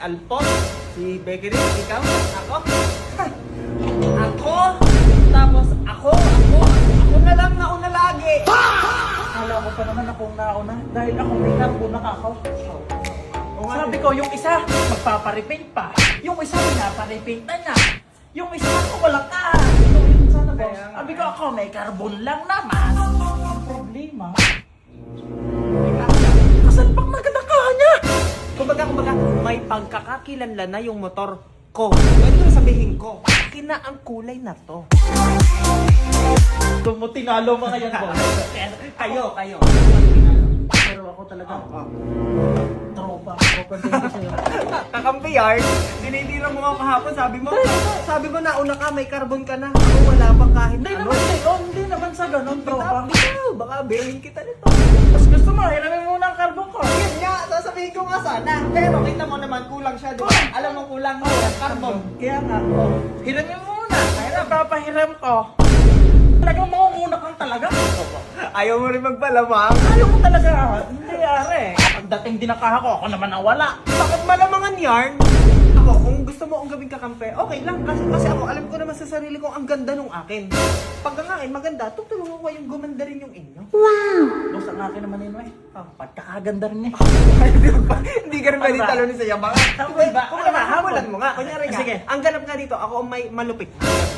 Alpon, si Becky rin, ikaw, ako. Ako, tapos ako na lang nauna lagi. Akala ko pa naman akong nauna dahil ako may carbon nakakaw. Sabi ko, yung isa magpaparepaint pa. Yung isa pinaparepaint na niya. Yung isa ako walang ka. So, yun sana boss. Sabi ko ako may carbon lang naman. Ang problema, kasan pang nagdakahan niya? Kumbaga, may pagkakakilanlan na yung motor ko. Pwede ko sabihin ko, akin na ang kulay na to. Doon mo tinalo mga yan boss. Kayo. Pero ako talaga, tropa din ko sa'yo. Kakampi yard, dinidira mo nga kahapon, sabi mo nauna ka, may carbon ka na. Ako wala pa kahit Hindi ano. naman sa'yo, hindi naman sa ganun tropa. Bitaw, baka bilhin kita nito. Mas gusto mo, hiramin muna ang carbon ko. Yan nga, sasabihin ko nga sana. Pero kita mo naman, kulang siya, di ba? Alam mo kulang mo, carbon. Kaya nga, hiramin muna. Kaya napapahiram ko. Talagang mangunguna kang talaga. Ayaw mo rin magpalamang. Ayaw ko talaga. Hindi are. Pagdating din ako naman ang wala. Bakit malamangan yarn? Ako, kung gusto mo ang gawing kakampi, okay lang. Kasi ako, alam ko naman sa sarili ko, ang ganda nung akin. Pag ang akin maganda, tutulungan ko yung gumanda rin yung inyo. Boss, ang akin naman yun eh. Pagkakaganda rin eh. Hindi ka rin pwede talo ni Saya. Baka, Tambay ba? kung Ano ba? hamulan mo nga. Kunyari nga, Sige. ang ganap nga dito, ako ang may malupit.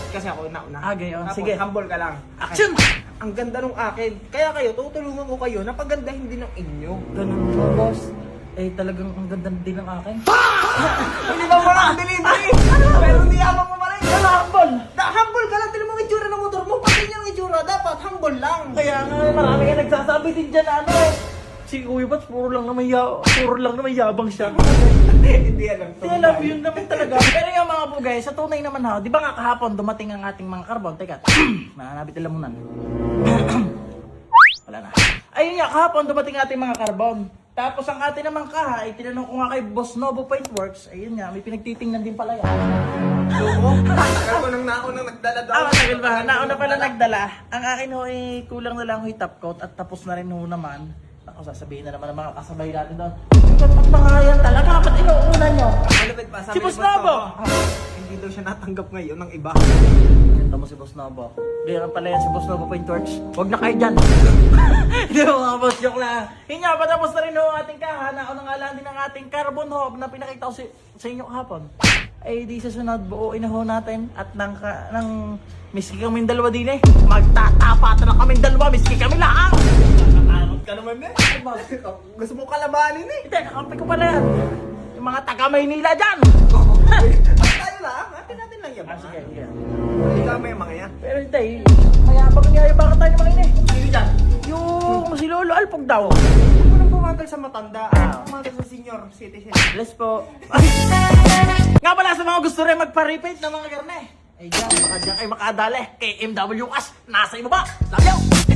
Kasi ako nauna. Gayon. Tapos, Sige. humble ka lang. Action! Ang ganda nung akin. Kaya kayo, tutulungan ko kayo na pagandahin din ng inyo. Ganun ba, boss? Eh, talagang ang ganda din ng akin. Hindi ba mo lang delivery? Pero hindi ako mo rin. Humble! Humble ka lang. Tinan mo ang itsura ng motor mo. Pati niya ang itsura. Dapat humble lang. Kaya nga, marami ka nagsasabi din dyan ano eh. Si Kuya Bats, puro lang naman yabang siya. Hindi alam to. Hindi alam, yun naman talaga. Pero yung mga bugay, sa tunay naman ha, di ba nga kahapon dumating ang ating mga carbon? Teka, mananabit nila muna. Wala na. Ayun nga, kahapon dumating ang ating mga carbon. Tapos ang ating naman kaha, ay tinanong ko nga kay Boss Novo Paintworks, ayun nga, may pinagtitingnan din pala yan. Loko. Kaya ko nang naunang nagdala daw. Tagal ba? Nauna pala nagdala. Ang akin ho ay kulang na lang ho yung top coat at tapos na rin ho naman. Ako sasabihin na naman ng mga kasabay natin doon. Ba't mga yan talaga? Ba't inuuna nyo? Malapit pa. Sabi Si ni Boss Novo! Hindi daw siya natanggap ngayon ng iba. Kanta mo si Boss Novo. Kaya pala yan si Boss Novo Paintworks. Huwag na kayo dyan. Hindi mo mga boss, joke lang. Yun nga, patapos na rin ho ang ating kaha. Naunang alam din ang ating carbon hob na pinakita ko sa inyo kahapon. Ay di sa sunod, buuin na ho natin at nang miski kaming dalawa din eh. Magtatapatan na kaming dalawa, miski kami lang. Nakakamot ka naman eh. Gusto mo kalabanin eh. Hindi, kakampi ko pala yan. Yung mga taga Maynila dyan. Tayo lang. Atin natin lang yan. Sige. Hindi ka may mga yan. Pero hindi, mayabang niyayabang tayo naman yun eh. Sino dyan? Yung si Lolo Alpog daw. Huwag mo nang pumagal sa matanda. Pumagal sa senior citizen. Bless po. Nga pala sa mga gusto rin magpa-repaint ng mga garne. Ay dyan, baka dyan kayo makadali. KMW Cash, nasa ibaba. Love you!